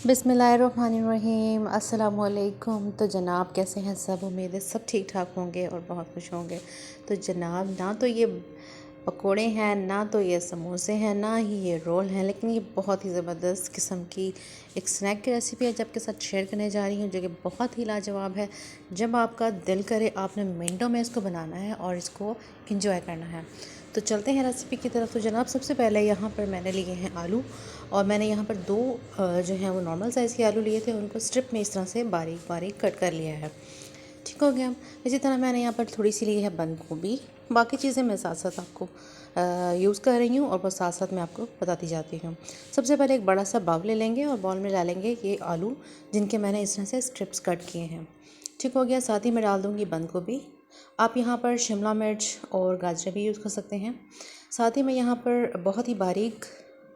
बिस्मिल्लाहिर्रहमानिर्रहीम, अस्सलाम वालेकुम। तो जनाब कैसे हैं सब? उम्मीद है सब ठीक ठाक होंगे और बहुत खुश होंगे। तो जनाब ना तो ये पकोड़े हैं, ना तो ये समोसे हैं, ना ही ये रोल हैं, लेकिन ये बहुत ही ज़बरदस्त किस्म की एक स्नैक की रेसिपी है जो आपके साथ शेयर करने जा रही हूँ, जो कि बहुत ही लाजवाब है। जब आपका दिल करे आपने मिनटों में इसको बनाना है और इसको इंजॉय करना है। तो चलते हैं रेसिपी की तरफ। तो जनाब सबसे पहले यहाँ पर मैंने लिए हैं आलू, और मैंने यहाँ पर दो जो हैं वो नॉर्मल साइज़ के आलू लिए थे, उनको स्ट्रिप में इस तरह से बारीक बारीक कट कर लिया है। ठीक हो गया। इसी तरह मैंने यहाँ पर थोड़ी सी ली है बंद गोभी। बाकी चीज़ें मैं साथ साथ आपको यूज़ कर रही हूँ और बस साथ साथ मैं आपको बताती जाती हूँ। सबसे पहले एक बड़ा सा बाउल ले लेंगे और बाउल में डालेंगे ये आलू जिनके मैंने इस तरह से स्ट्रिप्स कट किए हैं। ठीक हो गया। साथ ही मैं डाल दूँगी बंद गोभी। आप यहाँ पर शिमला मिर्च और गाजर भी यूज़ कर सकते हैं। साथ ही मैं यहाँ पर बहुत ही बारीक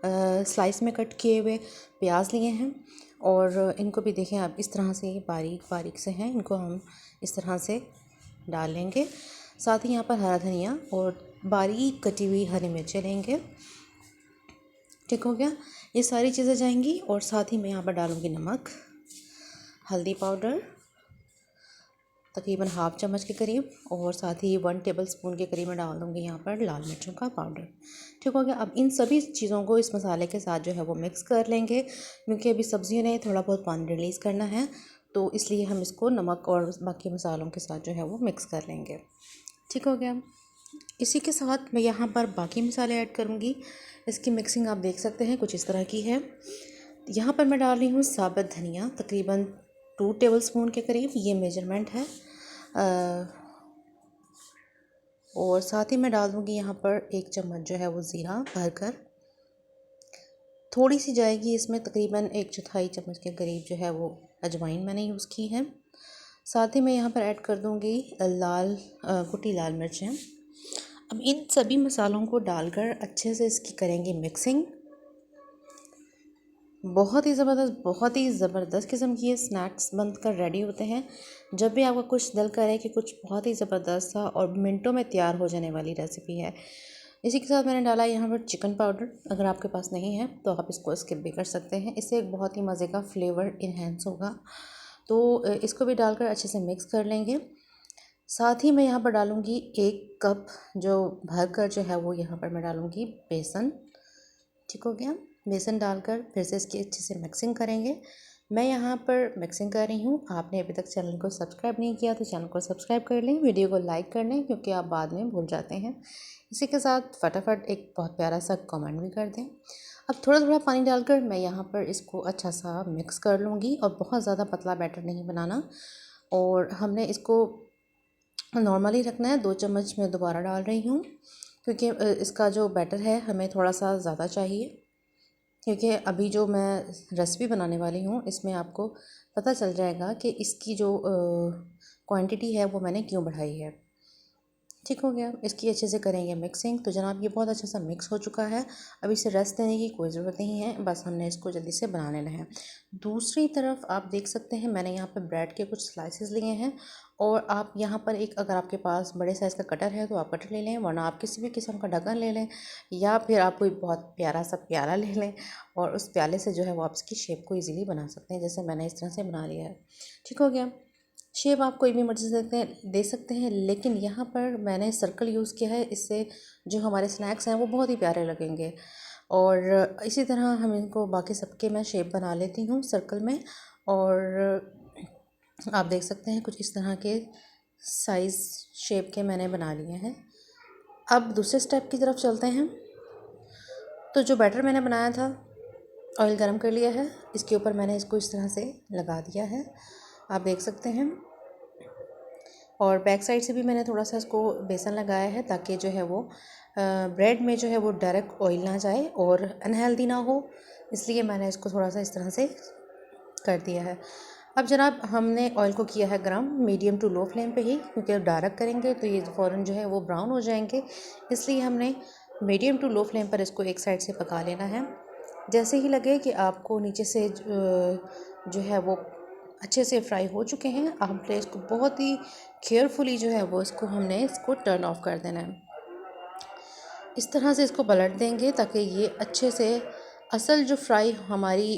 स्लाइस में कट किए हुए प्याज लिए हैं, और इनको भी देखें आप इस तरह से बारीक बारीक से हैं, इनको हम इस तरह से डाल लेंगे। साथ ही यहाँ पर हरा धनिया और बारीक कटी हुई हरी मिर्चें लेंगे। ठीक हो गया। ये सारी चीज़ें जाएंगी, और साथ ही मैं यहाँ पर डालूँगी नमक, हल्दी पाउडर तकरीबन हाफ़ चम्मच के करीब, और साथ ही 1 टेबलस्पून के करीब मैं डाल दूँगी यहाँ पर लाल मिर्चों का पाउडर। ठीक हो गया। अब इन सभी चीज़ों को इस मसाले के साथ जो है वो मिक्स कर लेंगे, क्योंकि अभी सब्जियों ने थोड़ा बहुत पानी रिलीज़ करना है, तो इसलिए हम इसको नमक और बाकी मसालों के साथ जो है वो मिक्स कर लेंगे। ठीक हो गया। इसी के साथ मैं यहाँ पर बाकी मसाले ऐड करूँगी। इसकी मिक्सिंग आप देख सकते हैं कुछ इस तरह की है। यहाँ पर मैं डाल रही हूँ साबुत धनिया तकरीबन 2 टेबलस्पून के करीब, ये मेजरमेंट है। और साथ ही मैं डाल दूँगी यहाँ पर 1 चम्मच जो है वो ज़ीरा भरकर। थोड़ी सी जाएगी इसमें, तकरीबन 1/4 चम्मच के करीब जो है वो अजवाइन मैंने यूज़ की है। साथ ही मैं यहाँ पर ऐड कर दूँगी कुटी लाल मिर्चें। अब इन सभी मसालों को डालकर अच्छे से इसकी करेंगे मिक्सिंग। बहुत ही ज़बरदस्त किस्म की ये स्नैक्स बनकर रेडी होते हैं। जब भी आपका कुछ दिल करे कि कुछ बहुत ही ज़बरदस्त सा और मिनटों में तैयार हो जाने वाली रेसिपी है। इसी के साथ मैंने डाला यहाँ पर चिकन पाउडर। अगर आपके पास नहीं है तो आप इसको स्किप भी कर सकते हैं, इससे एक बहुत ही मज़े का फ्लेवर इन्हेंस होगा। तो इसको भी डालकर अच्छे से मिक्स कर लेंगे। साथ ही मैं यहाँ पर डालूँगी 1 कप जो भर कर जो है वो यहाँ पर मैं डालूँगी बेसन। ठीक हो गया। बेसन डालकर फिर से इसकी अच्छे से मिक्सिंग करेंगे। मैं यहाँ पर मिक्सिंग कर रही हूँ। आपने अभी तक चैनल को सब्सक्राइब नहीं किया तो चैनल को सब्सक्राइब कर लें, वीडियो को लाइक कर लें, क्योंकि आप बाद में भूल जाते हैं। इसी के साथ फटाफट एक बहुत प्यारा सा कमेंट भी कर दें। अब थोड़ा थोड़ा पानी डालकर मैं यहाँ पर इसको अच्छा सा मिक्स कर लूँगी, और बहुत ज़्यादा पतला बैटर नहीं बनाना, और हमने इसको नॉर्मली रखना है। 2 चम्मच मैं दोबारा डाल रही हूँ, क्योंकि इसका जो बैटर है हमें थोड़ा सा ज़्यादा चाहिए, क्योंकि अभी जो मैं रेसिपी बनाने वाली हूँ इसमें आपको पता चल जाएगा कि इसकी जो क्वांटिटी है वो मैंने क्यों बढ़ाई है। ठीक हो गया। इसकी अच्छे से करेंगे मिक्सिंग। तो जनाब ये बहुत अच्छा सा मिक्स हो चुका है। अब इसे रेस्ट देने की कोई ज़रूरत नहीं है, बस हमने इसको जल्दी से बना लेना है। दूसरी तरफ आप देख सकते हैं मैंने यहाँ पर ब्रेड के कुछ स्लाइसेस लिए हैं, और आप यहाँ पर एक, अगर आपके पास बड़े साइज़ का कटर है तो आप कटर ले लें, वरना आप किसी भी किस्म का ढक्कन ले लें, या फिर आप कोई बहुत प्यारा सा प्याला ले लें, और उस प्याले से जो है वो आप इसकी शेप को ईज़िली बना सकते हैं, जैसे मैंने इस तरह से बना लिया है। ठीक हो गया। शेप आप कोई भी मर्ज़ी दे सकते हैं, लेकिन यहाँ पर मैंने सर्कल यूज़ किया है, इससे जो हमारे स्नैक्स हैं वो बहुत ही प्यारे लगेंगे। और इसी तरह हम इनको बाकी सबके मैं शेप बना लेती हूँ सर्कल में, और आप देख सकते हैं कुछ इस तरह के साइज़ शेप के मैंने बना लिए हैं। अब दूसरे स्टेप की तरफ चलते हैं। तो जो बैटर मैंने बनाया था, ऑयल गरम कर लिया है, इसके ऊपर मैंने इसको इस तरह से लगा दिया है, आप देख सकते हैं। और बैक साइड से भी मैंने थोड़ा सा इसको बेसन लगाया है, ताकि जो है वो ब्रेड में जो है वो डायरेक्ट ऑयल ना जाए और अनहेल्दी ना हो, इसलिए मैंने इसको थोड़ा सा इस तरह से कर दिया है। अब जनाब हमने ऑयल को किया है गरम मीडियम टू लो फ्लेम पे ही, क्योंकि अब डायरेक्ट करेंगे तो ये फ़ौरन जो है वो ब्राउन हो जाएंगे, इसलिए हमने मीडियम टू लो फ्लेम पर इसको एक साइड से पका लेना है। जैसे ही लगे कि आपको नीचे से जो है वो अच्छे से फ्राई हो चुके हैं, हमने इसको बहुत ही केयरफुली जो है वो इसको टर्न ऑफ कर देना है। इस तरह से इसको पलट देंगे ताकि ये अच्छे से असल जो फ्राई हमारी